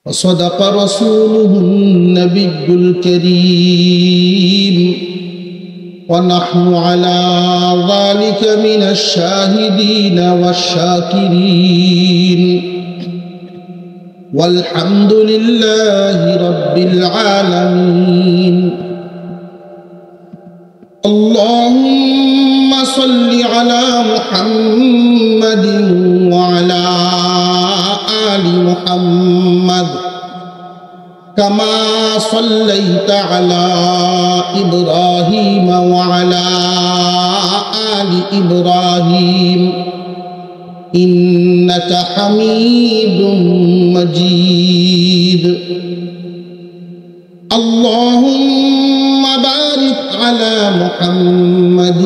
وصدق رسوله النبي الكريم ونحن على ذلك من الشاهدين والشاكرين والحمد لله رب العالمين اللهم صل على محمد وعلى آل محمد كما صليت على إبراهيم وعلى آل إبراهيم إنك حميد مجيد اللهم بارك على محمد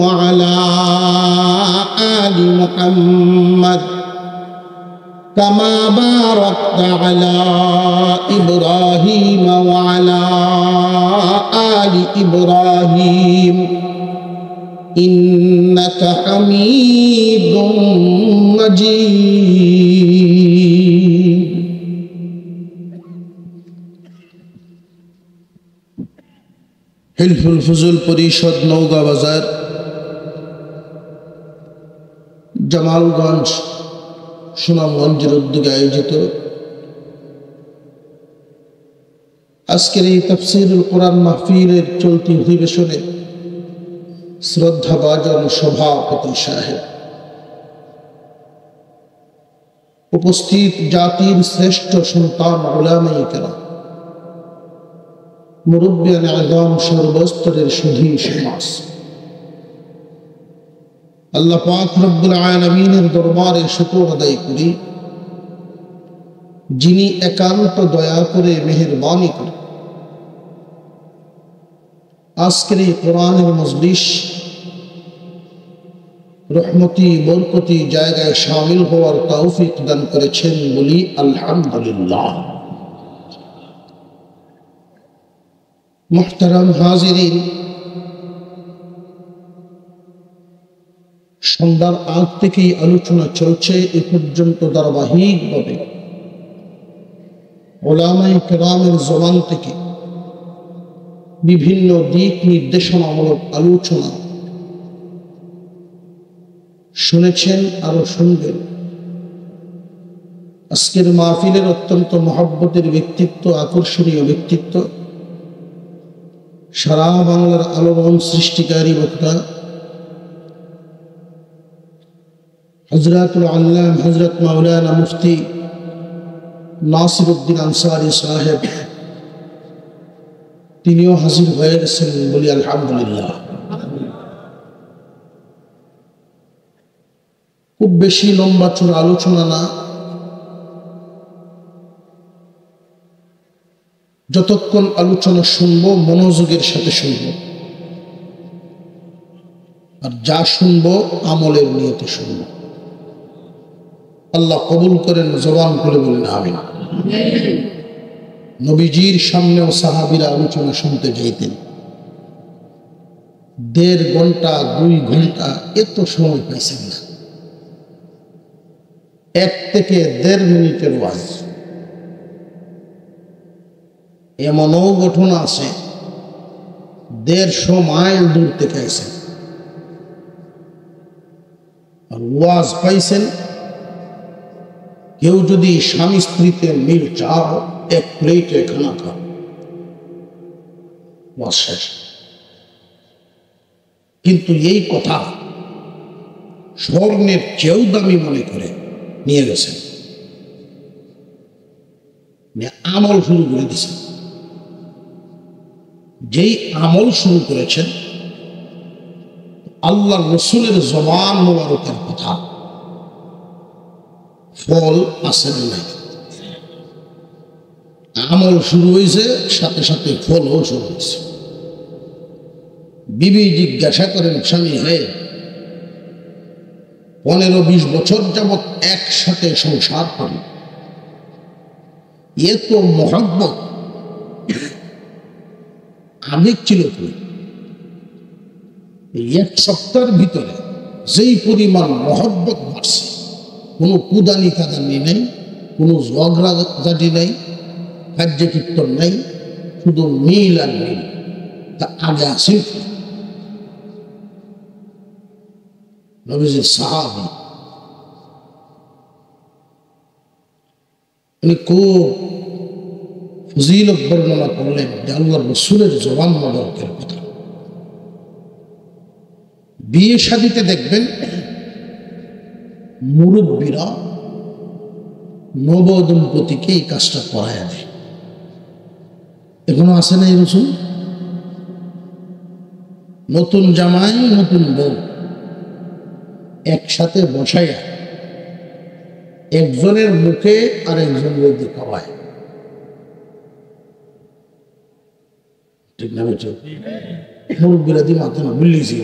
وعلى آل محمد كما باركت على إبراهيم وعلى آل إبراهيم إنك حميد مجيد হিলফুল ফুজুল পরিষদ নওগাঁ বাজার জামালগঞ্জ সুনামগঞ্জের উদ্যোগে আয়োজিত আজকের এই তাফসীরুল কোরআন মাহফিলের চলতি অধিবেশনে শ্রদ্ধাভাজন সভাপতি সাহেব, উপস্থিত জাতির শ্রেষ্ঠ সন্তান উলামায়ে কেরাম, মুরব্বিয়ানে আযম, সর্বস্তরের সুধী সমাজ, আল্লাহ পাক রব্বুল আলামিনের দরবারে শুকর আদায় করি যিনি একান্ত দয়া করে মেহেরবানি করে আজকের এই কোরআনের মজলিস রহমতি বরকতি জায়গায় শামিল হওয়ার তৌফিক দান করেছেন বলি আলহামদুলিল্লাহ। মুহতারাম হাজিরিন, সন্ধ্যার আগ থেকেই আলোচনা চলছে এ পর্যন্ত ধারাবাহিকভাবে উলামায়ে কেরামের জবান থেকে বিভিন্ন দিক নির্দেশনামূলক আলোচনা শুনেছেন, আরো শুনবেন। আজকের মাহফিলের অত্যন্ত মহব্বতের ব্যক্তিত্ব, আকর্ষণীয় ব্যক্তিত্ব, সারা বাংলার আলোড়ন সৃষ্টিকারী বক্তা হযরতুল আল্লাম হযরত মাওলানা মুফতি নাসিরউদ্দিন আনসারী সাহেব, তিনিও হাজির হয়ে গেছেন বলি আলহামদুলিল্লাহ। খুব বেশি লম্বা চূড়া আলোচনা না, যতক্ষণ আলোচনা শুনবো মনোযোগের সাথে শুনবো, আর যা শুনবো আমলের নিয়তে শুনবো। আল্লাহ কবুল করেন, জবান খুলে বলেন আমিন। নবীজির সামনেও সাহাবীরা আলোচনা শুনতে যাইতেন, 1.5 ঘন্টা 2 ঘন্টা এত সময় পাইছেন না। 1 থেকে 1.5 মিনিটের ওয়াজ। এমনও ঘটনা আছে 150 মাইল দূর থেকে আইছেন আর ওয়াজ পাইছেন। কেউ যদি স্বামী স্ত্রীতে মিল চাও, 1 প্লেটে খানা খাও, ওয়াজ শেষ। কিন্তু এই কথা স্বর্ণের চেয়েও দামি মনে করে নিয়ে গেছেন, আমল শুরু করে দিয়েছেন। যেই আমল শুরু করেছেন, আল্লাহ রসুলের জবান মোবারকের কথা, ফল আসেন নাই। আমল শুরু হয়েছে, সাথে সাথে ফলও শুরু হয়েছে। বিবি জিজ্ঞাসা করেন স্বামী, হয়ে 15-20 বছর যাবৎ একসাথে সংসার করি, এ তো মহব্বত আবেগ ছিল কই? 1 সপ্তাহের ভিতরে যেই পরিমাণ মহব্বত বাড়ছে, কোনো কুদানি কাদানি নেই, কোনো ঝগড়াঝাটি নাই, কার্য কীর্তন নাই, শুধু মিল আর মিল। তা আগে আসেন নবীজির সাহাবী, উনি খুব ফজিলত বর্ণনা করলেন যে আল্লাহর রাসূলের জবান মোবারকের কথা। বিয়ে শাদীতে দেখবেন মুরব্বীরা নবদম্পতিকে এই কাজটা করায় দেয়। এখনো আছে না এই রসুল? নতুন জামাই নতুন বউ একসাথে বসাইয়া একজনের মুখে আর একজনের দিকে খাওয়ায়। ঠিক না বেঠে? মুরব্বীরা দিয়ে মাথা না বুলিয়েছি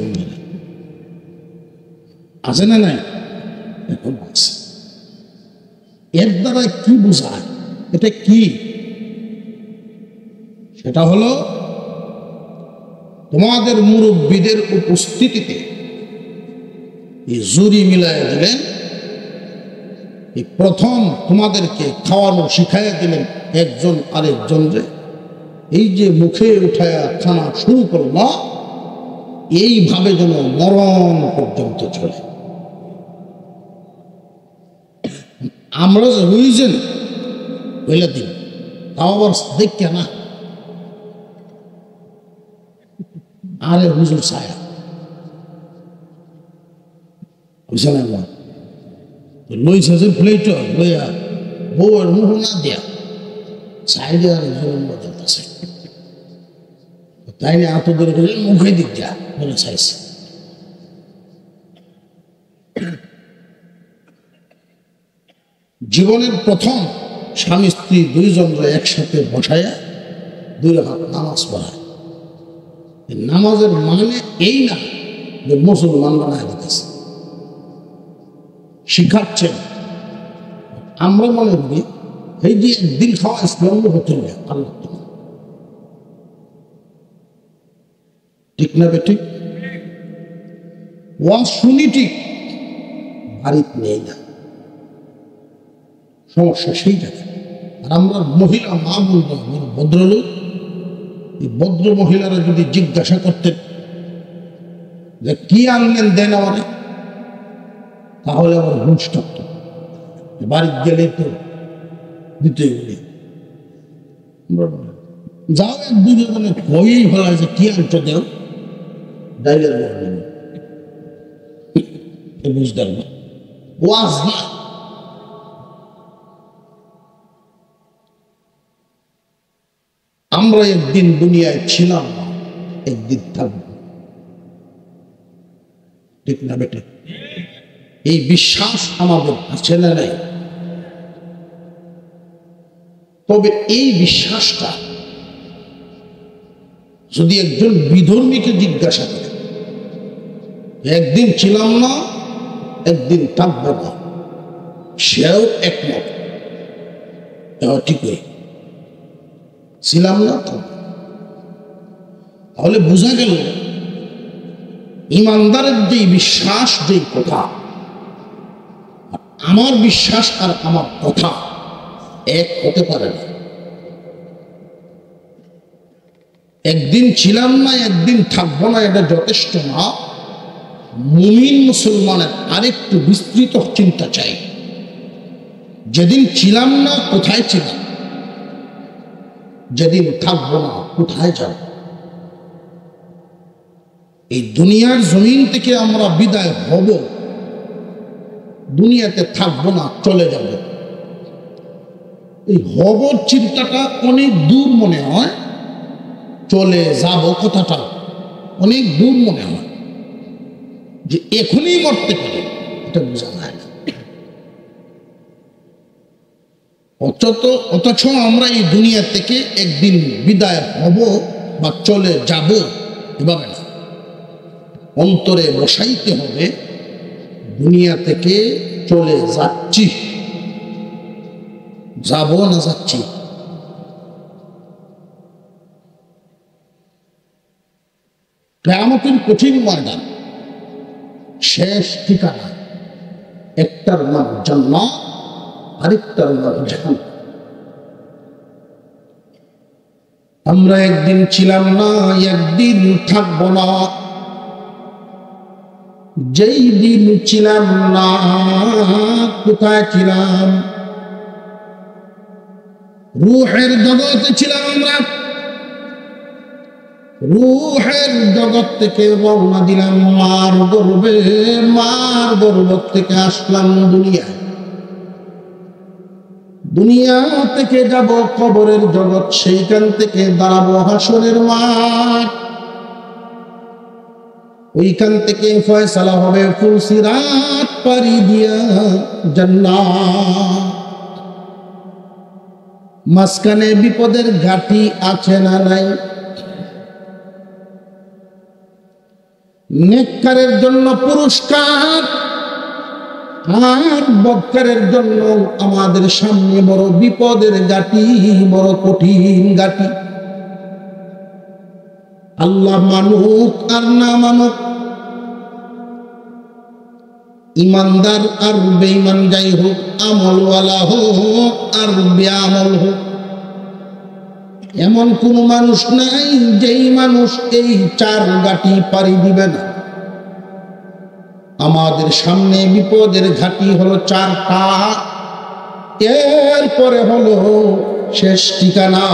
আছে না নাই? এখন আছে। এর দ্বারা কি বোঝায়? এটা কি? সেটা হলো তোমাদের মুরব্বীদের উপস্থিতিতে এই জুরি মিলাইয়া দিলেন, এই প্রথম তোমাদেরকে খাওয়ানো শিখাইয়া দিলেন একজন আরেকজনরে। এই যে মুখে উঠায়া খানা শুরু করল, এইভাবে যেন মরণ পর্যন্ত চলে। আমরা যে বুঝছেন বলে দিন, তাও আবার দেখে না আরে হুজুর ছায়া বুঝছেন না, লইছে যে প্লেট লইয়া বউয়ের মুখ না দিয়া সাইডে আর জুলুম বদলতেছে, তাই না এত দূরে করে মুখে দিক দিয়া বলে চাইছে। জীবনের প্রথম স্বামী স্ত্রী দুইজনরা একসাথে বসাইয়া 2 রাকাত নামাজ পড়ায়। নামাজের মানে এই না যে মুসলমান বানায় দিতেছে, শিখাচ্ছেন। আমরা মনে করি এই যে একদিন খাওয়া ইসলাম হতে আল্লাহ, ঠিক না বেঠিক? ওয়াজ শুনি ঠিক, বাড়িতে নেই না, সমস্যা সেইটা। আর আমরা মহিলা মা বলবো ভদ্রলোক, এই ভদ্র মহিলারা যদি জিজ্ঞাসা করতেন যে কি আনলেন দেন আমারে, তাহলে আমার হুঁশ থাকত। বাড়িতে গেলে তো দিতে বলি, যাও 1-2 জনে কয়েই ভালো যে কি আনছো দেও, ডাইলের বলবেন বুঝতে পারবে ওয়াজ না। আমরা একদিন দুনিয়ায় ছিলাম না, একদিন থাকবো, ঠিক না বেটে? এই বিশ্বাস আমাদের আছে না নাই? তবে এই বিশ্বাসটা যদি একজন বিধর্মীকে জিজ্ঞাসা করে, একদিন ছিলাম না একদিন থাকবো না, সেও একমত, ঠিক ছিলাম না তো। তাহলে বোঝা গেল ইমানদারের যে বিশ্বাস, যে কথা, আমার বিশ্বাস আর আমার কথা এক হতে পারে না। একদিন ছিলাম না একদিন থাকবো না এটা যথেষ্ট না। মুমিন মুসলমানের আরেকটু বিস্তৃত চিন্তা চাই। যেদিন ছিলাম না কোথায় ছিলাম, যেদিন থাকবো না কোথায় যাব। এই দুনিয়ার জমিন থেকে আমরা বিদায় হব, দুনিয়াতে থাকবো না, চলে যাব। এই হবর চিন্তাটা অনেক দূর মনে হয়, চলে যাব কথাটা অনেক দূর মনে হয়। যে এখনই মরতে পারে এটা বোঝা যায় না। অথচ আমরা এই দুনিয়া থেকে একদিন বিদায় হব বা চলে যাব, এভাবে না। অন্তরে বসাইতে হবে দুনিয়া থেকে চলে যাচ্ছি, যাব না যাচ্ছি। কিয়ামতের কঠিন ময়দান, শেষ ঠিকানা একটার নাম জান্নাত আরেকটার নাম জাহান্নাম। আমরা একদিন ছিলাম না, একদিন থাকবো না। যেই দিন ছিলাম না, কোথায় ছিলাম? রূহের জগতে ছিলাম আমরা। রূহের জগৎ থেকে রওনা দিলাম মার গর্ভে, মার গর্ভ থেকে আসলাম দুনিয়ায়। দুনিয়া থেকে যাব কবরের জগৎ, সেইখান থেকে দাঁড়াবো হাসরের মাঠ। ওইখান থেকে ফয়সালা হবে ফুলসিরাত পাড়ি দিয়া জান্নাত। মাঝখানে বিপদের ঘাটি আছে না নাই? নেককারের জন্য পুরস্কার, আর বদকারের জন্য আমাদের সামনে বড় বিপদের ঘাটি, বড় কঠিন ঘাটি। আল্লাহ মানুক আর না মানুক, ইমানদার আর বেঈমান যাই হোক, আমলওয়ালা হোক আর বেআমল হোক, এমন কোন মানুষ নাই যেই মানুষ এই চার ঘাটি পাড়ি দিবে না। আমাদের সামনে বিপদের ঘাটি হলো চারটা, এরপরে হলো শেষ ঠিকানা।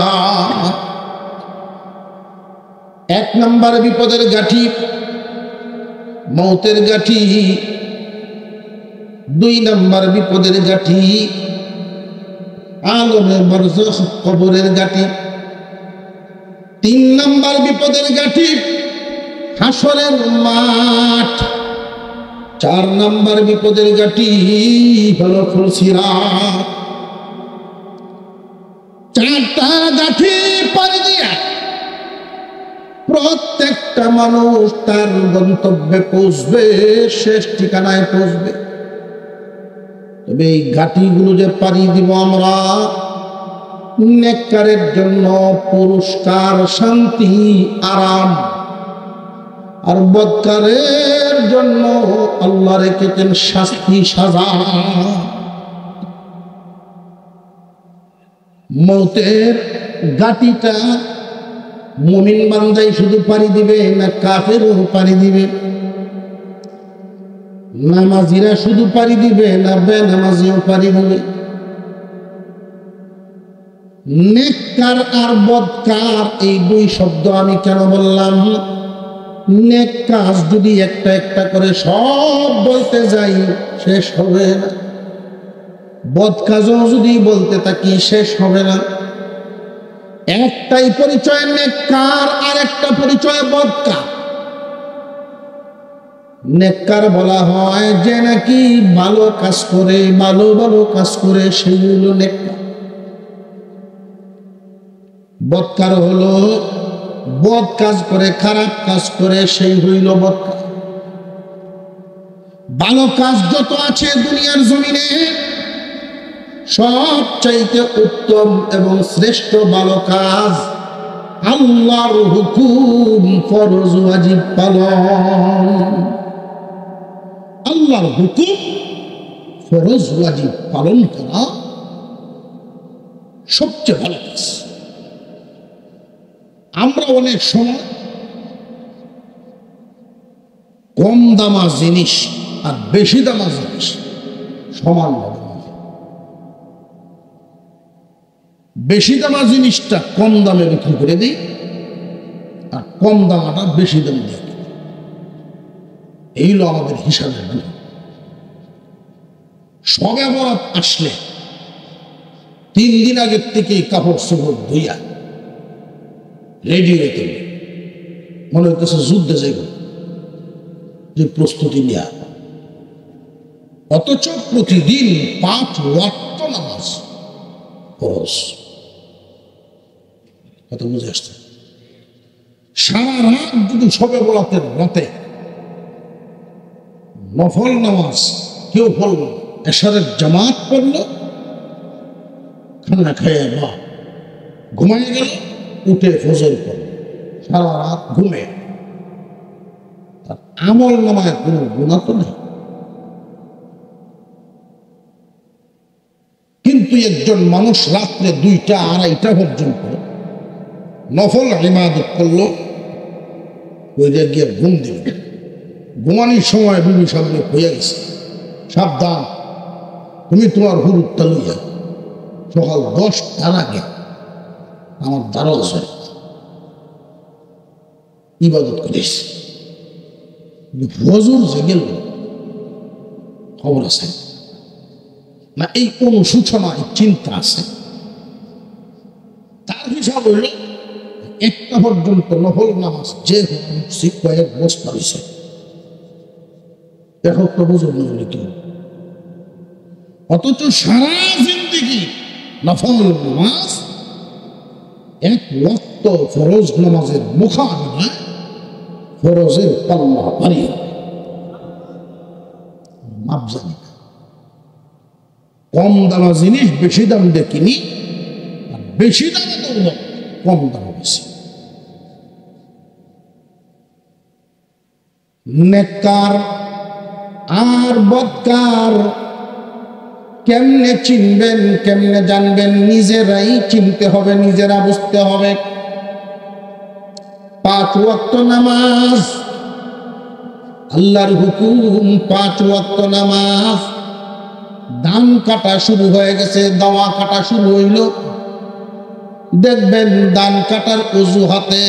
এক নম্বর বিপদের ঘাটি মৌতের ঘাটি, দুই নম্বর বিপদের ঘাটি আলমে বারজাখ কবরের ঘাটি, তিন নম্বর বিপদের ঘাটি হাসরের মাঠ, চার নম্বর বিপদের ঘাটি হলো ফুলসিরাত। চারটা ঘাটি পাড়ি দিয়া প্রত্যেকটা মানুষ তার গন্তব্যে পৌঁছবে, শেষ ঠিকানায় পৌঁছবে। তবে এই ঘাটিগুলো যে পাড়ি দিব আমরা, নেককারের জন্য পুরস্কার, শান্তি, আরাম, আর বদকারের জন্য আল্লাহ রেখেছেন শাস্তি, সাজা। মৌতের ঘাটিটা মুমিন বান্দাই শুধু পাড়ি দিবে না কাফেরও পাড়ি দিবে? নামাজিরা শুধু পাড়ি দিবে না বেনামাজিও পাড়ি দিবে? নেককার আর বদকার এই দুই শব্দ আমি কেন বললাম? নেক কাজ যদি একটা একটা করে সব বলতে যাই শেষ হবে না, বদ কাজও যদি বলতে থাকি শেষ হবে না। একটাই পরিচয় নেককার, আর একটা পরিচয় বদকার। নেককার বলা হয় যে নাকি ভালো কাজ করে, ভালো ভালো কাজ করে, সেই হলো নেককার। বদকার হলো বদ কাজ করে, খারাপ কাজ করে, সেই হইল বদকার। ভালো কাজ যত আছে দুনিয়ার জমিনে, সব চাইতে উত্তম এবং শ্রেষ্ঠ ভালো কাজ আল্লাহর হুকুম ফরজ ওয়াজিব পালন। আল্লাহর হুকুম ফরজ ওয়াজিব পালন করা সবচেয়ে ভালো কাজ। আমরা অনেক সময় কম দামা জিনিস আর বেশি দামা জিনিস সমান ভাবে, বেশি দামা জিনিসটা কম দামে বিক্রি করে দিই, আর কম দামাটা বেশি দাম দিয়ে দিই। এই হলো আমাদের হিসাবের ভুল। সবে বরাত আসলে 3 দিন আগের থেকে কাপড় চোপড় ধুইয়া রেডি হইতে মনে হইতেছে যুদ্ধে যাইব, যে প্রস্তুতি নেয়া। অথচ প্রতিদিন 5 ওয়াক্ত নামাজ ফরজ। কথা বুঝে আসছে? সারা রাত যদি সবে বরাতের রাতে নফল নামাজ কেউ পড়ল, এশারের জামাত পড়ল, খানা খাইয়া বা ঘুমায় গেল, উঠে ফজর পড়ল, সারা রাত ঘুমে, তার আমল নামায় কোনো গুনাহ তো নেই। কিন্তু একজন মানুষ রাত্রে 2টা 2:30 পর্যন্ত নফল ইবাদত করলো, ওইটা গিয়ে ঘুম দিল। ঘুমানোর সময় বিবি সামনে হয়ে গেছে, সাবধান, তুমি তোমার হুরুত্তা লইয়া সকাল 10টার আগে আমার দ্বারা ইবাদত করিস। হজুর জেগেল, খবর আছে না? এই অনুশোচনা, এই চিন্তা আছে। তার হিসাব হইল 1টা পর্যন্ত নফল নামাজ যে কয়েক বস্তা হয়েছে, এখন তো বুঝুন না কি। অথচ সারা জিন্দেগি নফল নামাজ, 1 ওয়াক্ত ফরজ নামাজের মুখাবিলায় ফরজের পাল্লা ভারী মাপ জানি না। কম দামা জিনিস বেশি দাম দিয়ে কিনি, আর বেশি দামে দৌড় কম দামে বেশি। নেককার আর বদকার কেমনে চিনবেন, কেমনে জানবেন? নিজেরাই চিনতে হবে, নিজেরা বুঝতে হবে। 5 ওয়াক্ত নামাজ আল্লাহর হুকুম, 5 ওয়াক্ত নামাজ। ধান কাটা শুরু হয়ে গেছে, দাওয়া কাটা শুরু হইল। দেখবেন ধান কাটার অজুহাতে,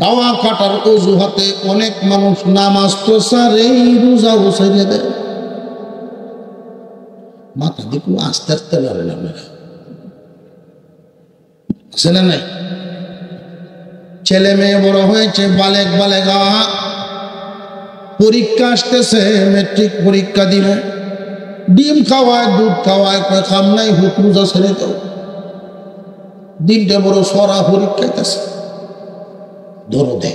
দাওয়া কাটার অজুহাতে অনেক মানুষ নামাজ তো সারেই, রোজাও ছেড়ে দেয়। মাথা দেখুন আস্তে আস্তে লড়ে না, আছে না নাই? ছেলে মেয়ে বড় হয়েছে, বালেক বালেগা, পরীক্ষা আসতেছে, মেট্রিক পরীক্ষা দিব, ডিম খাওয়ায়, দুধ খাওয়ায়, খাম নাই, হুক রোজা ছেড়ে দাও। দিনটা বড় সরা পরীক্ষাইতেছে, ধরো দে।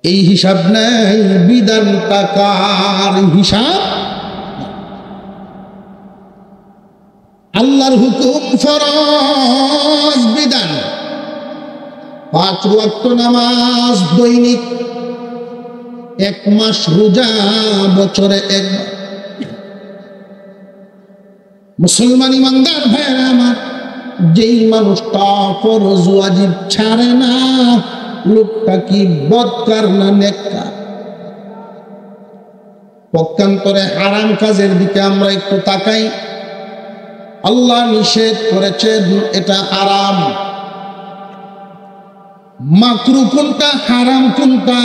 এই হিসাব নাই, বিধান টাকার হিসাব। আল্লাহর হুকুম, ফরজ বিধান। 5 ওয়াক্ত নামাজ দৈনিক, 1 মাস রোজা, বছরে 1 বার। মুসলমান ইমানদার ভাইরা আমার, যেই মানুষটা ফরজ ওয়াজিব ছাড়ে না, লোকটা কি বদকার না নেককার? পক্ষান্তরে হারাম কাজের দিকে আমরা একটু তাকাই। আল্লাহ নিষেধ করেছেন, এটা হারাম। মাকরু কোনটা, হারাম কোনটা,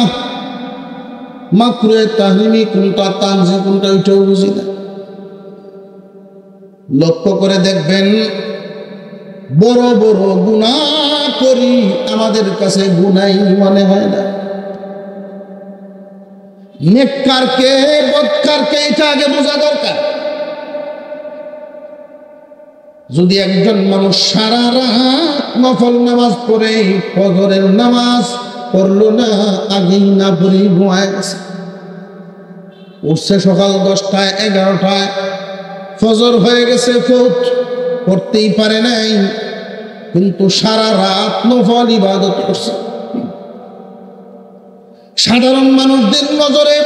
মাকরুয়ে তাহরিমি কোনটা, তানজি কোনটা, ওইটাও বুঝি না। লক্ষ্য করে দেখবেন, বড় বড় গুনাহ করি, আমাদের কাছে গুনাই মনে হয় না। নেককারকে বদকারকে এটা আগে বোঝা দরকার। যদি একজন মানুষ সারা রাত নফল নামাজ পড়ে, ফজরের নামাজ পড়লো না, আগেই না পড়ে ঘুমায় গেছে, উঠছে সকাল 10টায় 11টায়, ফজর হয়ে গেছে, পড়তেই পারে নাই, কিন্তু সারা রাত নফল ইবাদত করছে। সাধারণ মানুষদের নজরে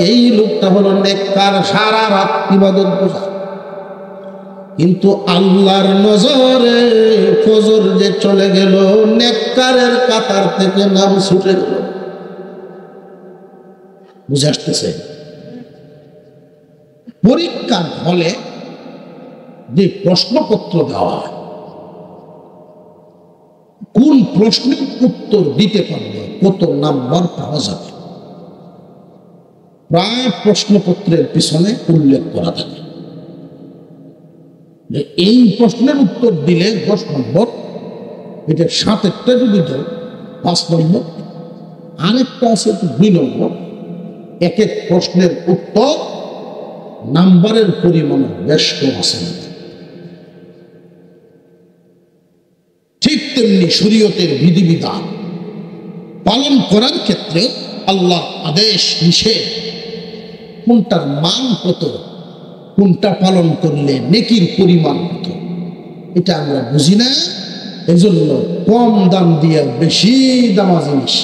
এই লোকটা হলো নেককার, সারা রাত ইবাদত বোঝা। কিন্তু আল্লাহর নজরে ফজর যে চলে গেল, নেককারের কাতার থেকে নাম ছুটে গেল। বুঝে আসতেছে? পরীক্ষার হলে যে প্রশ্নপত্র দেওয়া হয়, কোন প্রশ্নের উত্তর দিতে পারলে কত নাম্বার পাওয়া যাবে, প্রায় প্রশ্নপত্রের পিছনে উল্লেখ করা থাকে যে এই প্রশ্নের উত্তর দিলে 10 নম্বর, এটা 7টা যদি দেয় 5 নম্বর, আরেকটা আছে 2 নম্বর। এক এক প্রশ্নের উত্তর নাম্বারের পরিমাণ বেশ কম আছে। ঠিক তেমনি শরীয়তের বিধিবিধান পালন করার ক্ষেত্রে আল্লাহ আদেশ নিষেধ, কোনটার মান কত, কোনটা পালন করলে নেকির পরিমাণ কত, এটা আমরা বুঝি না। এজন্য কম দাম দিয়ে বেশি দামা জিনিস,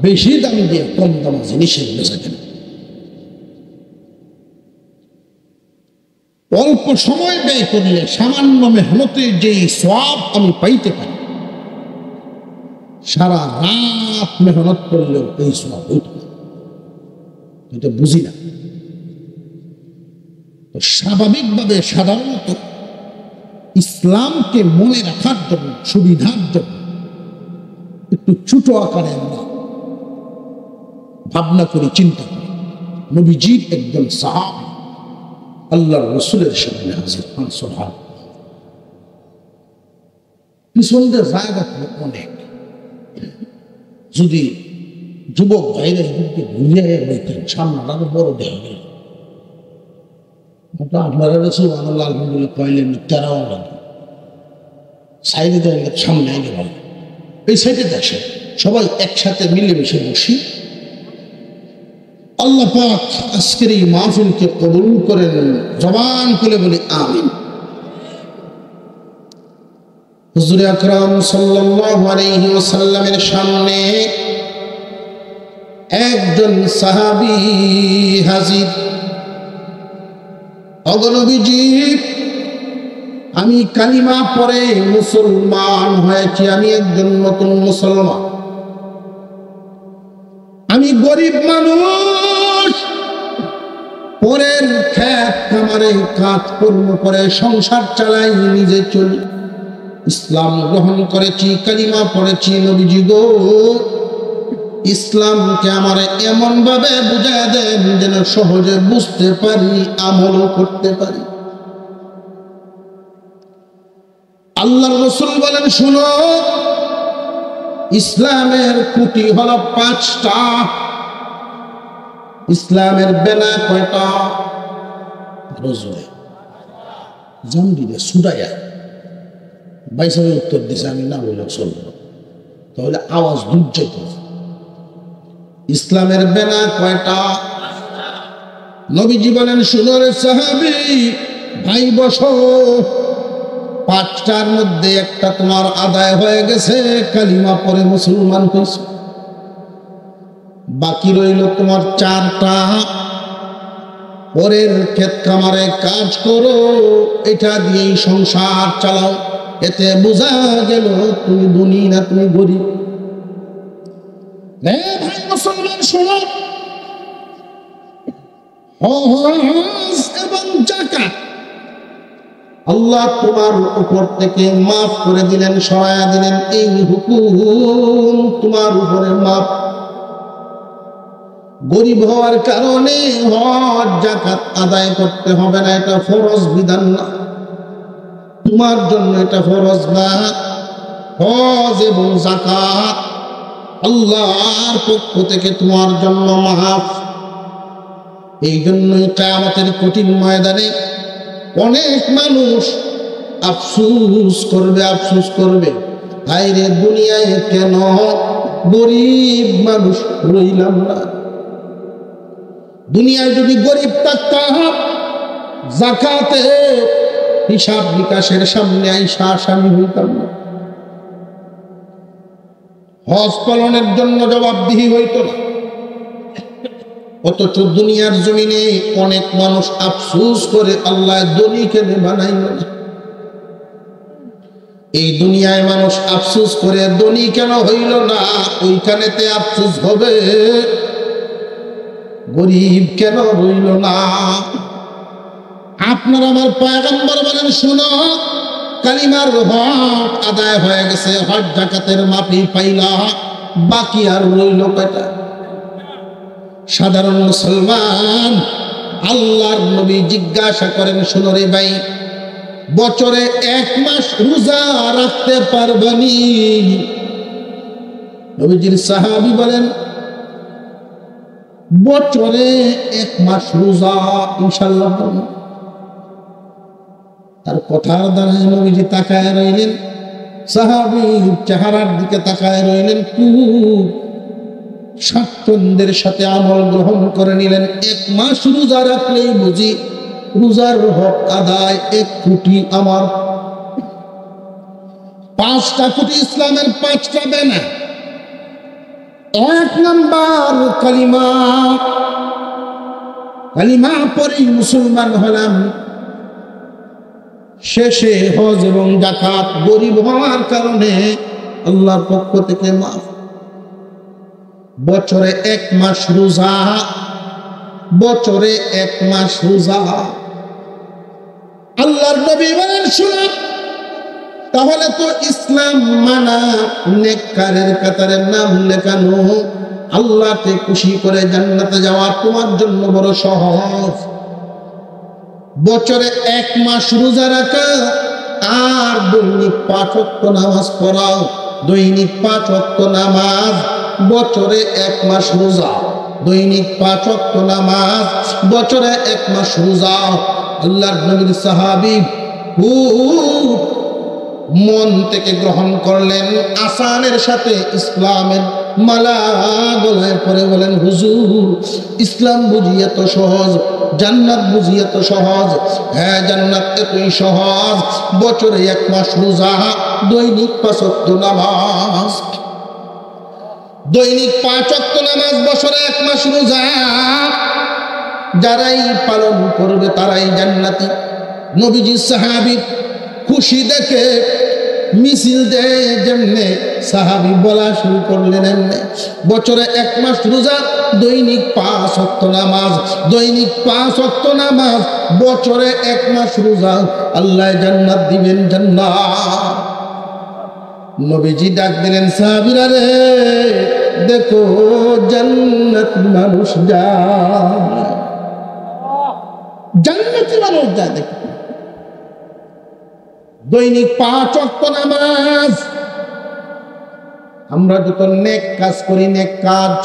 বেশি দাম দিয়ে কম দামা জিনিসের বেচা কেনা। সময় ব্যয় করলে সামান্য মেহনতে যেই সওয়াব আমি পাইতে পারি, সারা রাত মেহনত করলেও এই সওয়াব হইত না। এটা বুঝি না। তো স্বাভাবিকভাবে সাধারণত ইসলামকে মনে রাখার জন্য, সুবিধার জন্য একটু ছোট আকারে আমরা ভাবনা করি, চিন্তা করি। নবীজির একজন সাহাবী আল্লাহর রাসূলের সামনে হাজির হন। সুবহানাল্লাহ। পিছনদের জায়গা অনেক, যদি যুবক ভাইরা এদেরকে ঘুরিয়ে বলতেন সামনে আরো বড় দেখা গেল, আপনারা সুবহানাল্লাহ আলহামদুলিল্লাহ কইলেন তেরাও লাগে সাইডে দেয়, সামনে আগে ভালো, এই সাইডে দেখে সবাই একসাথে মিলেমিশে বসি। আল্লাহ পাক আজকের এই মাহফিলকে কবুল করেন, জবান খুলে বলি আমিন। হুজুর আকরাম সাল্লাল্লাহু আলাইহি ওয়াসাল্লামের সামনে একজন সাহাবী হাজির। ওগো নবীজি, আমি কালিমা পড়ে মুসলমান হয়েছি, আমি একজন নতুন মুসলমান, আমি গরিব মানুষ, পরের ক্ষেত খামারে কাজ কর্ম করে সংসার চালাই, নিজে চলি। ইসলাম গ্রহণ করেছি, কালিমা পড়েছি। নবীজি গো, ইসলামকে আমার এমন ভাবে বুঝায় দেন যেন সহজে বুঝতে পারি, আমলও করতে পারি। আল্লাহর রাসূল বলেন, শুনো, ইসলামের খুঁটি হলো 5টা। ইসলামের বেনা কয়টা? রজুলে জানবিরে সুরাইয়া বাইসাবে উত্তর দিছে, আমি না বললে চলব, তাহলে আওয়াজ দূর যেত। ইসলামের বেনা কয়টা? নবীজি বলেন, শুনো রে সাহাবী ভাই, বসো, 5টার মধ্যে একটা তোমার আদায় হয়ে গেছে, কালিমা পড়ে মুসলমান হয়েছে। বাকি রইল তোমার 4টা। পরের ক্ষেত খামারে কাজ করো, এটা দিয়েই সংসার চালাও। এতে বোঝা গেল তুমি ধনী না তুমি গরিব। ভাই মুসলমান, শোনো, হজ এবং যাকাত আল্লাহ তোমার উপর থেকে মাফ করে দিলেন, সরায়া দিলেন। এই হুকুম তোমার উপরে মাফ। গরিব হওয়ার কারণে হজ যাকাত আদায় করতে হবে না, এটা ফরজ বিধান না তোমার জন্য, এটা ফরজ না। হজ এবং যাকাত আল্লাহর পক্ষ থেকে তোমার জন্য মাফ। এই জন্যই কিয়ামতের কঠিন ময়দানে অনেক মানুষ আফসোস করবে, আফসোস করবে, হায় রে দুনিয়ায় কেন গরিব মানুষ রইলাম না। দুনিয়ায় যদি গরিব থাকতাম, যাকাতে হিসাব নিকাশের সামনে আইসা আসামি হইতাম না, হজ পালনের জন্য জবাবদিহি হইত না। অথচ দুনিয়ার জমিনে অনেক মানুষ আফসোস করে, আল্লাহ ধনী কেন বানাইল না। এই দুনিয়ায় মানুষ আফসোস করে ধনী কেন হইল না, ওইখানেতে আফসোস হবে গরিব কেন হইল না। আপনার আমার পয়গম্বর বলেন, শুনো, কালিমার হক আদায় হয়ে গেছে, হজ যাকাতের মাফি পাইলা, বাকি আর রইল কয়টা? সাধারণ মুসলমান আল্লাহর নবী জিজ্ঞাসা করেন, শুনো রে ভাই, বছরে 1 মাস রোজা রাখতে পারবানি? নবীজির সাহাবী বলেন, বছরে 1 মাস রোজা ইনশাআল্লাহ। তার কথার দ্বারা নবীজি তাকায় রইলেন, সাহাবীর চেহারার দিকে তাকায় রইলেন, খুব স্বাচ্ছন্দ্যের সাথে আমল গ্রহণ করে নিলেন। 1 মাস রোজা রাখলেই বুঝি রোজার হক আদায়। 1 কোটি আমার 5টা কোটি ইসলামের 5টা বেনা। 1 নাম্বার কালিমা, কালিমা পড়েই মুসলমান হলাম। শেষে হজ এবং যাকাত গরিব হওয়ার কারণে আল্লাহর পক্ষ থেকে মাফ। বছরে 1 মাস রোজা, বছরে 1 মাস রোজা। আল্লাহর নবী বলেন শুনুন, তাহলে তো ইসলাম মানা, নেককারের কাতারে নাম লেখানো, আল্লাহকে খুশি করে জান্নাতে যাওয়া তোমার জন্য বড় সহজ। বছরে 1 মাস রোজা রাখা আর দৈনিক 5 ওয়াক্ত নামাজ পড়া, দৈনিক 5 ওয়াক্ত নামাজ, বছরে 1 মাস রোজা, দৈনিক 5 ওয়াক্ত নামাজ, বছরে 1 মাস রোজা। আল্লাহর নবীর সাহাবী মন থেকে গ্রহণ করলেন, আসানের সাথে ইসলামের মালা গলায় পরে বলেন, হুজুর ইসলাম বুঝি এত সহজ, জান্নাত বুঝি এত সহজ? হ্যাঁ, জান্নাত এতই সহজ। বছরে 1 মাস রোজা, দৈনিক 5 ওয়াক্ত নামাজ, দৈনিক 5 ওয়াক্ত নামাজ, বছরে 1 মাস রোজা। যারাই পালন করবে তারাই জান্নাতি। নবীজির সাহাবী খুশি দেখে মিছিল দেয় যেমনে, সাহাবী বলা শুরু করলেন এমনে। বছরে 1 মাস রোজা, দৈনিক 5 ওয়াক্ত নামাজ, দৈনিক 5 ওয়াক্ত নামাজ, বছরে 1 মাস রোজা, আল্লাহ জান্নাত দিবেন, জান্নাত। নবীজি ডাক দিলেন, সাহাবীরা রে দেখো জান্নাত মানুষ যায়, জান্নাতি মানুষ যায়। দেখো দৈনিক 5 ওয়াক্ত নামাজ। আমরা যত নেক কাজ করি, নেক কাজ,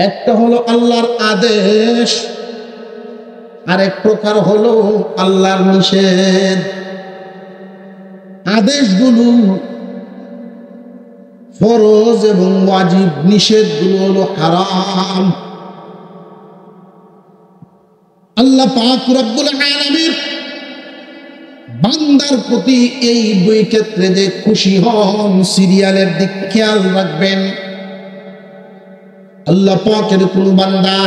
একটা হলো আল্লাহর আদেশ, আরেক প্রকার হলো আল্লাহর নিষেধ। আদেশগুলো ফরজ এবং ওয়াজিব, নিষেধগুলো হলো হারাম। আল্লাহ পাক রব্বুল আলামিন বান্দার প্রতি এই 2 ক্ষেত্রে যে খুশি হন, সিরিয়ালের দিক খেয়াল রাখবেন। আল্লাহ পাকের কোন বান্দা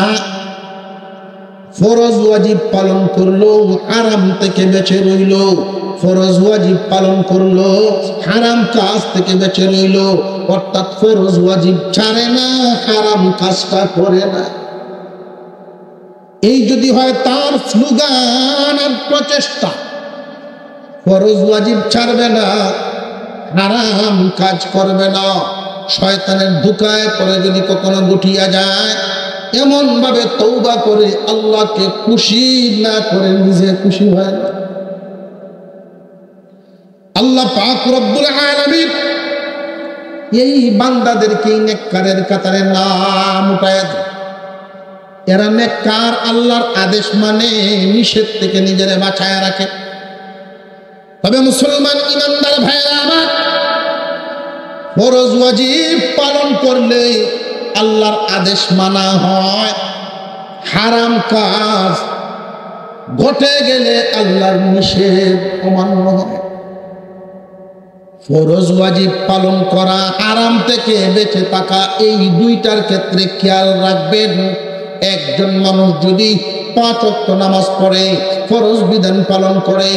ফরজ ওয়াজিব পালন করলো, হারাম থেকে বেঁচে রইল, ফরজ ওয়াজিব পালন করলো, হারাম কাজ থেকে বেঁচে রইল, অর্থাৎ ফরজ ওয়াজিব ছাড়ে না, হারাম কাজটা করে না, এই যদি হয় তার স্লোগান আর প্রচেষ্টা, ফরজ ওয়াজিব ছাড়বে না, হারাম কাজ করবে না, শয়তানের ধোঁকায় পড়ে যদি কখনো গুটিয়া যায়, এমন ভাবে তওবা করে আল্লাহকে খুশি না করে নিজে খুশি হয় না। আল্লাহ পাক রব্বুল আলামিন এই বান্দাদেরকে নেককারের কাতারে নাম উঠায় দেয়। এরা নেককার, আল্লাহর আদেশ মানে, নিষেধ থেকে নিজেরে বাঁচায় রাখে। তবে মুসলমান ইমানদার ভাইরা আমার, ফরজ ওয়াজিব পালন করলে আল্লাহর আদেশ মানা হয়, হারাম কাজ ঘটে গেলে আল্লাহর নিষেধ অমান্য হয়। ফরজ ওয়াজিব পালন করা, হারাম থেকে বেঁচে থাকা, এই 2টার ক্ষেত্রে খেয়াল রাখবেন। একজন মানুষ যদি 5 ওয়াক্ত নামাজ পড়ে, ফরজ বিধান পালন করে,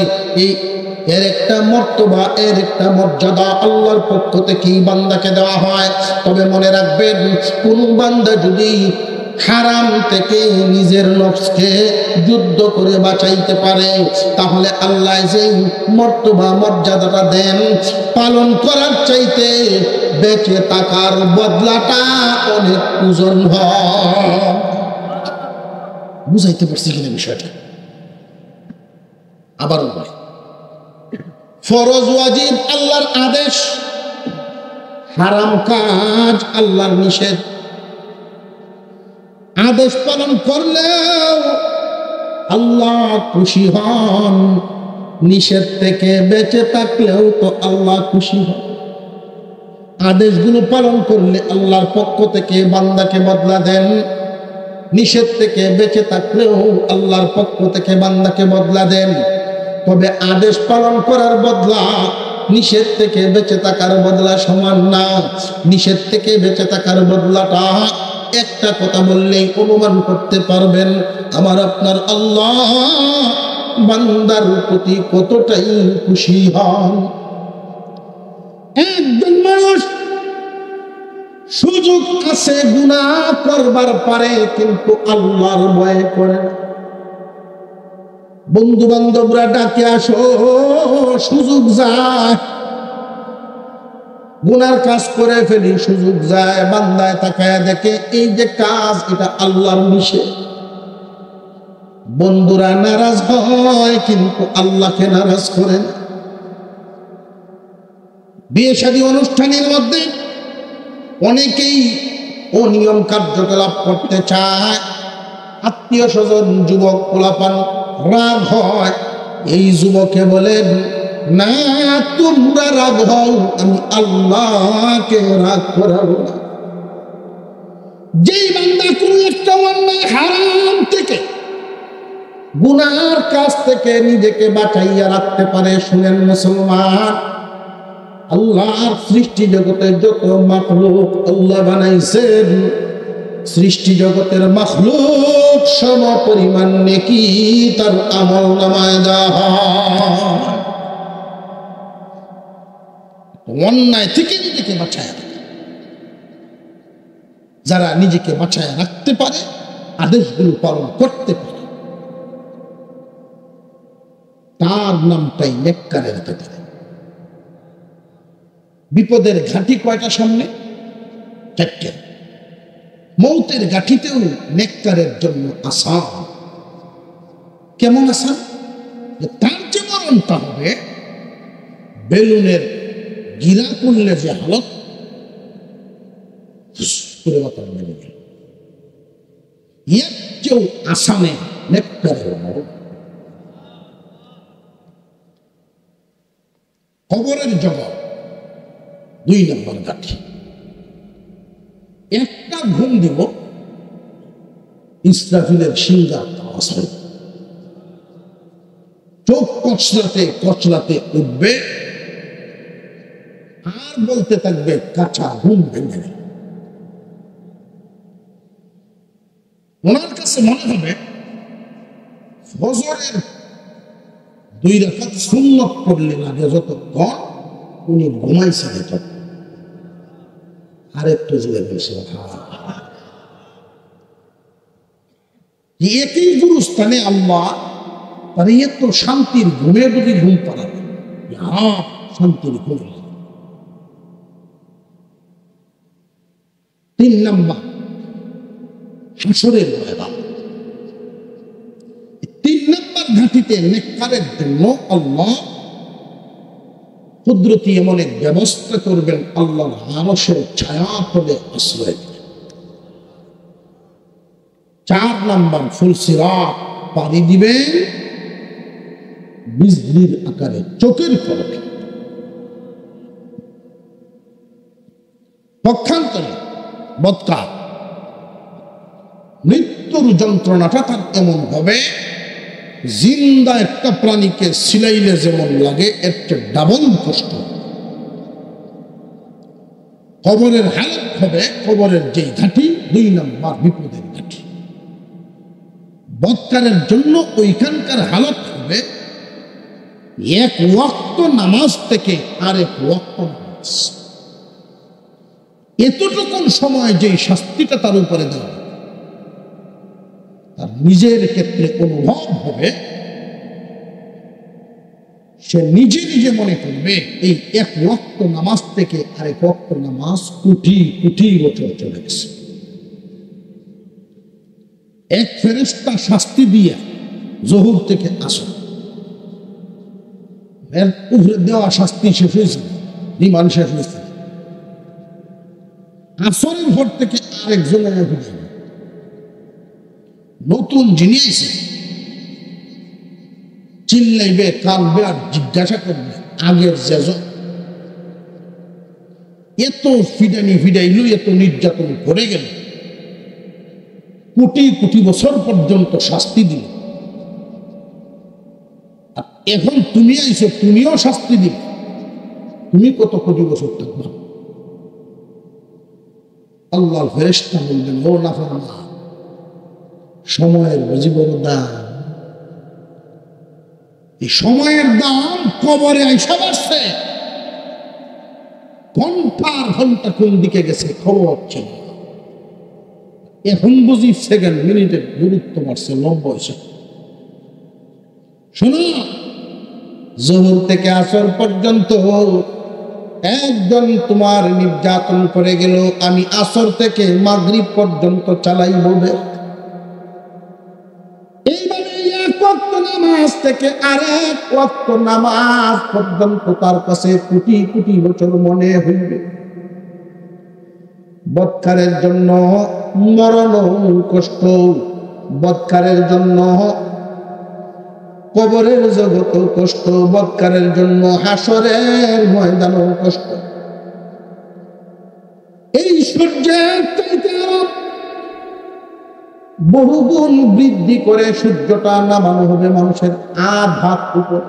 এর একটা মর্তবা, এর একটা মর্যাদা আল্লাহর পক্ষ থেকেই বান্দাকে দেওয়া হয়। তবে মনে রাখবেন, কোন বান্দা যদি হারাম থেকে নিজের নফসকে যুদ্ধ করে বাঁচাইতে পারে, তাহলে আল্লাহ যে মর্তবা মর্যাদাটা দেন, পালন করার চাইতে বেঁচে থাকার বদলাটা অনেক ওজন হয়। বুঝাইতে পারছি কিনা বিষয়টা? আবারও বলি, ফরজ ওয়াজিব আল্লাহর আদেশ, হারাম কাজ আল্লাহর নিষেধ। আদেশ পালন করলেও আল্লাহ খুশি হন, নিষেধ থেকে বেঁচে থাকলেও তো আল্লাহ খুশি হন। আদেশগুলো পালন করলে আল্লাহর পক্ষ থেকে বান্দাকে বদলা দেন, নিষেধ থেকে বেঁচে থাকলেও আল্লাহর পক্ষ থেকে বান্দাকে বদলা দেন। তবে আদেশ পালন করার বদলা নিষেধ থেকে বেঁচে থাকার বদলা সমান না। নিষেধ থেকে বেঁচে থাকার বদলাটা একটা কথা বললেই অনুমান করতে পারবেন, আমার আপনার আল্লাহ বান্দার প্রতি কতটাই খুশি হন। একজন মানুষ সুযোগ আছে গুনাহ করবার পারে, কিন্তু আল্লাহর ভয় করে না। বন্ধু বান্ধবরা ডাকে আসো, সুযোগ যায়, গুনার কাজ করে ফেলি, সুযোগ যায়, বান্দায় তাকায় দেখে এই যে কাজ, এটা আল্লাহর নিষেধ। বন্ধুরা নারাজ হয় কিন্তু আল্লাহকে নারাজ করে না। বিয়ে শাদী অনুষ্ঠানের মধ্যে অনেকেই অনিয়ম কার্যকলাপ করতে চায়, আত্মীয় স্বজন যুবক পোলাপান রাগ হয়। এই যুবকে বলেন, না তোমরা রাগ হও, আমি আল্লাহকে রাগ করাবো না। যেই বান্দা কোন একটা অন্যায় হারাম থেকে, গুনার কাজ থেকে নিজেকে বাঁচাইয়া রাখতে পারে, শুনেন মুসলমান, আল্লাহর সৃষ্টি জগতে যত মাখলুক আল্লাহ বানাইছেন, সৃষ্টি জগতের মাখলুক সম পরিমাণ নেকি তার আমল নামায় দেওয়া হয়। অন্যায় থেকে নিজেকে বাঁচায় রাখে, যারা নিজেকে বাঁচায় রাখতে পারে, আদেশগুলো পালন করতে পারে, তার নামটাই নেককারের ভেতরে। বিপদের ঘাঁটি কয়টা সামনে? চারটে। মৌতের ঘাঁটিতেও নেককারের জন্য আসান। কেমন আসান? তার যে মরণটা হবে, বেলুনের গিরা করলে যে হালত করে বাতাস বেড়ে গেল, এর কেউ আসানে নেককারের মরণ। কবরের জগৎ 2 নম্বর ঘাঁটি। একটা ঘুম দিব, ইসরাফিলের সিংহার আওয়াজ হবে, চোখ কচলাতে কচলাতে উঠবে, আর বলতে থাকবে কাঁচা ঘুম ভেঙে গেল। ওনার কাছে মনে হবে ফজরের 2 রাকাত সুন্নত পড়লে লাগে যতক্ষণ, উনি ঘুমাইছেন তত। আরেকটু জুড়ে বলছে, একই গুরুস্থানে আল্লাহ তার এত শান্তির ঘুমে যদি ঘুম পাড়াবে, শান্তির ঘুম। 3 নম্বর হাসরের ময়দান। 3 নম্বর ঘাঁটিতে নেককারের জন্য আল্লাহ কুদরতি এমন এক ব্যবস্থা করবেন, আল্লাহর আরশের ছায়া পড়ে আশ্রয় দিবেন। 4 নম্বর ফুলসিরাত পানি দিবেন বিজলির আকারে, চোখের পলকে। পক্ষান্তরে বৎকার মৃত্যুর যন্ত্রণাটা তার এমন হবে, জিন্দা একটা প্রাণীকে সিলাইলে যেমন লাগে, একটা ডাবল কষ্ট। কবরের হালত হবে, কবরের যে ঘাঁটি 2 নম্বর বিপদের ঘাঁটি। বৎকারের জন্য ওইখানকার হালত হবে, 1 ওয়াক্ত নামাজ থেকে আরেক ওয়াক্ত নামাজ। এতটুকুন সময় যে শাস্তিটা তার উপরে দেওয়া, তার নিজের ক্ষেত্রে অনুভব হবে, সে নিজে নিজে মনে করবে এই 1 ওয়াক্ত নামাজ থেকে আরেক ওয়াক্ত নামাজ কোটি কোটি বছর চলে গেছে। এক ফেরেশতা শাস্তি দিয়ে জোহর থেকে আসর, এর উপরে দেওয়া শাস্তি শেষ হয়েছে, রিমান্ড শেষ হয়েছে। আসরের ভোর থেকে আরেকজনের নতুন জিনিস চিল্লাইবে, কাঁদবে, আর জিজ্ঞাসা করবে আগের যেজন এত ফিডানি ফিডাইল, এত নির্যাতন করে গেল, কোটি কোটি বছর পর্যন্ত শাস্তি দিল, আর এখন তুমি আইছো, তুমিও শাস্তি দিল, তুমি কত কোটি বছর থাকবা? আল্লাহর ফেরেশতা বলবেন, ও নাফরমান, সময়ের জীবন দান, এই সময়ের দাম কবরে আইসা বাড়ছে, ঘন্টার ঘন্টা কোন দিকে গেছে খবর হচ্ছে না। এখন বুঝি সেকেন্ড মিনিটের গুরুত্ব বাড়ছে 90। শোনো, জোহর থেকে আসর পর্যন্ত একজন তোমার নির্যাতন করে গেল, আমি আসর থেকে মাগরিব পর্যন্ত চালাই বলবে। এইভাবে এক ওয়াক্ত নামাজ থেকে আরেক ওয়াক্ত নামাজ পর্যন্ত তার কাছে কোটি কোটি বছর মনে হইবে। বদকারের জন্য মরণ কষ্ট, বদকারের জন্য কবরের জগত কষ্ট, বদকারের জন্য হাসরের ময়দানও কষ্ট। এই সূর্যের চাইতে বহুগুণ বৃদ্ধি করে সূর্যটা নামানো হবে মানুষের আধা উপর।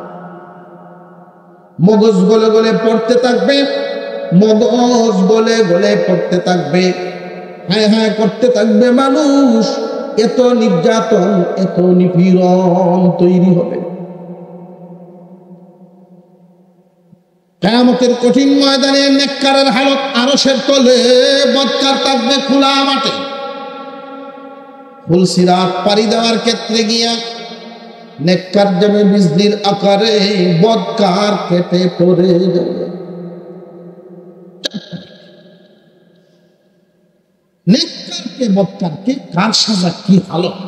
মগজ গলে গলে পড়তে থাকবে, মগজ গলে গলে পড়তে থাকবে, হায় হায় করতে থাকবে মানুষ। এত নির্যাতন, এত নিপীড়ন তৈরি হবে। কিয়ামতের কঠিন ময়দানে নেককারের হালত আরশের তলে, বদকার থাকবে খোলা মাঠে। ফুলসিরাত পাড়ি দেওয়ার ক্ষেত্রে গিয়া নেককার যাবে বিজলির আকারে, বদকার কেটে পড়ে যাবে। নেককারকে বদকারকে কার সাজা কি হালত।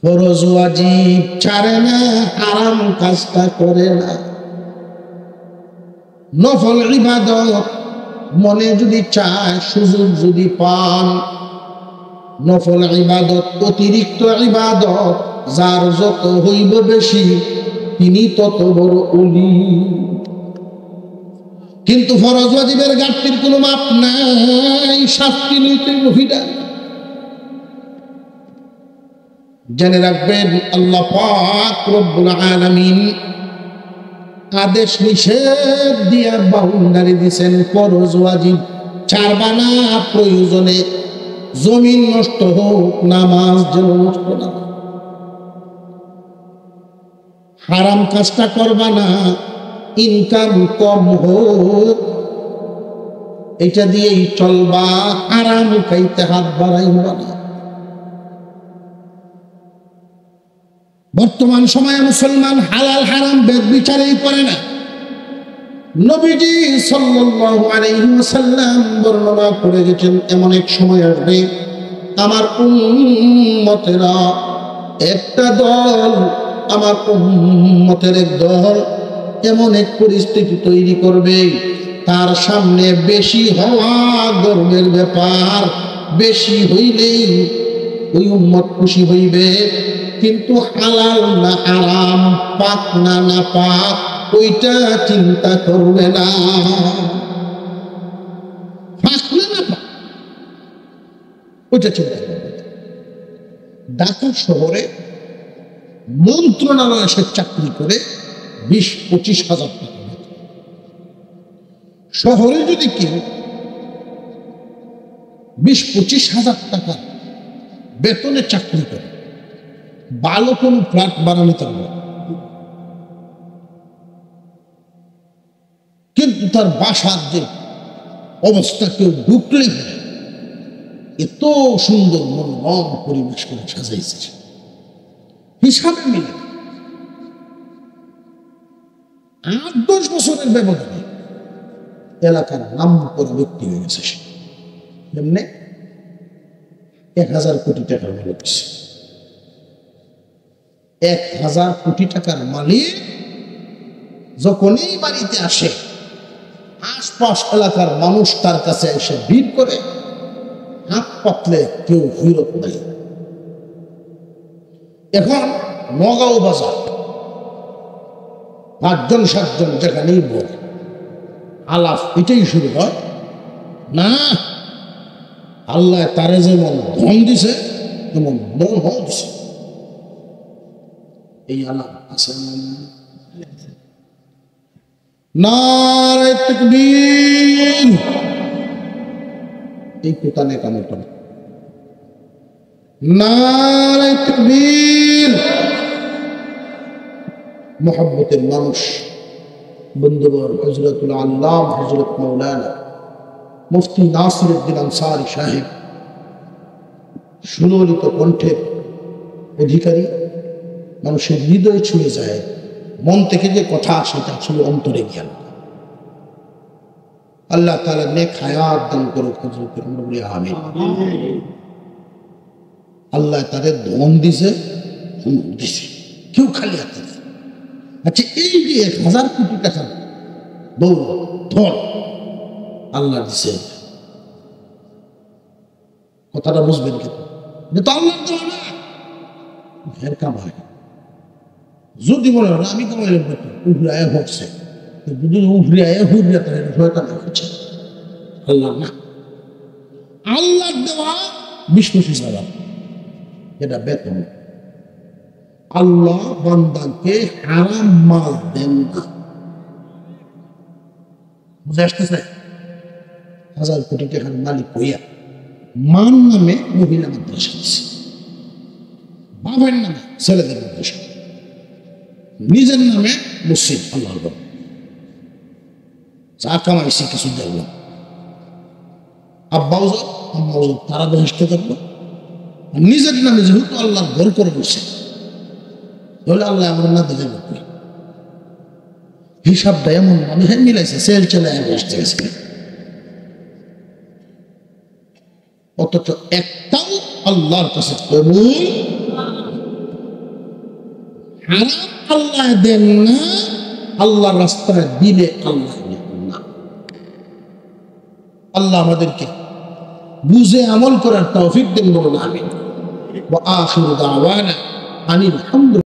ফরজ ওয়াজিব ছাড়ে না, হারাম কাজটা করে না। নফল ইবাদত মনে যদি চায়, সুযোগ যদি পান, নফল ইবাদত অতিরিক্ত ইবাদত যার যত হইব বেশি, তিনি তত বড় ওলি। কিন্তু ফরজ ওয়াজিবের ঘাটতির কোনো মাপ নাই, শাস্তি নিতে মহিলা। জেনে রাখবেন, আল্লাহ পাক রব্বুল আলামিন আদেশ নিষেধ দিয়া বাউন্ডারি দিয়েছেন। ফরজ ওয়াজিব ছাড়বা না, প্রয়োজনে জমিন নষ্ট হোক, নামাজ যেন নষ্ট না। হারাম কাজটা করবা না, ইনকাম কম হোক, এটা দিয়েই চলবা, হারাম খাইতে হাত বাড়াইবা না। বর্তমান সময়ে মুসলমান হালাল হারাম বেদ বিচারেই করে না। নবীজি সাল্লাল্লাহু আলাইহি ওয়াসাল্লাম বর্ণনা করে গেছেন, এমন এক সময় আসবে আমার উম্মতেরা একটা দল, আমার উম্মতের এক দল এমন এক পরিস্থিতি তৈরি করবে, তার সামনে বেশি হওয়া গর্বের ব্যাপার। বেশি হইলেই ওই উম্মত খুশি হইবে, কিন্তু হালাল না হারাম, পাক না না পাক, ওইটা চিন্তা করবে না। পাক না না পাক, ওইটা চিন্তা করবে না। ঢাকা শহরে মন্ত্রণালয়ে সে চাকরি করে 20-25 হাজার টাকা বেতন। শহরে যদি কেউ 20-25 হাজার টাকা বেতনে চাকরি করে, ভালো কোন ফ্ল্যাট বানানো পারবে, কিন্তু তার বাসার যে অবস্থা, কেউ ঢুকলে এত সুন্দর মনোরম পরিবেশ করে সাজাইছে, হিসাবে মিলে 8-10 বছরের ব্যবধানে এলাকার নাম করা ব্যক্তি হয়ে গেছে। সে এমনি 1000 কোটি টাকার মালিক। 1000 কোটি টাকার মালিক যখনই বাড়িতে আসে, আশপাশ এলাকার মানুষ তার কাছে এসে ভিড় করে, হাত পাতলে কেউ ফিরত নাই। এখন নগাঁও বাজার 5-7জন যেখানেই বলে আলাপ এটাই শুরু হয় না। আল্লাহ তারে যেমন ধন দিছে, তেমন মন হও দিছে। এই আলাপ আছে নারে তাকবীর, এই কোতানে কামে করে নারে তাকবীর, মোহাম্মতের মানুষ বন্ধুবর হযরতুল আল্লাম হযরত মাওলানা মুফতি নাসিরউদ্দিন আনসারী সাহেব সুললিত কণ্ঠের অধিকারী, মানুষের হৃদয়ে ছুঁয়ে যায়, মন থেকে যে কথা সেটা আসলে অন্তরে জ্ঞান। আল্লাহ তাআলা নেক হায়াত দান করুক হযরতের, আমরা বলি আমিন। আল্লাহ তাদের ধন দিছে, কেউ খালি হাতে দেয়। আচ্ছা, এই যে 1000 কোটি টাকা দৌলত ধন আল্লাহ দিছে, কথাটা বুঝবেন কিন্তু, যে তো আল্লাহর দেওয়া না, এর কামাই। যদি মনে হয় আমি কামাইলাম নাকি, উভরে আয়া হচ্ছে, যদি উভরে আয়া হুরিয়া তাহলে শয়তান হচ্ছে, আল্লাহ না। আল্লাহর দেওয়া 20-25,000, এটা বেতন। আল্লাহ বান্দাকে হারাম মাল দেন না, বুঝে আসতেছে? 1000 কোটি টাকার মালিক হইয়া মান নামে মহিলা মাদ্রাসা দিচ্ছে, বাবার নামে ছেলেদের মাদ্রাসা, নিজের নামে মসজিদ, আল্লাহর ঘর। চা কামাইছি কিছু দেখলাম, আব্বাও যাও আম্মাও যাও, তারা বেহেশতে থাকলো। নিজের নামে যেহেতু আল্লাহর ঘর করে বসে, তাহলে আল্লাহ আমরা না দিলে হিসাবটা এমন মনে হয় মিলাইছে, সেল চলে আসতে গেছে, অথচ একটাও আল্লাহর কাছে কবুল। হারাম আল্লাহ দেন না, আল্লাহর রাস্তায় দিলে আল্লাহ দেন না। আল্লাহ আমাদেরকে বুঝে আমল করার তৌফিক দেন বলুন আমিন। ওয়া আখিরু দাওয়ানা আনিল হামদুলিল্লাহ।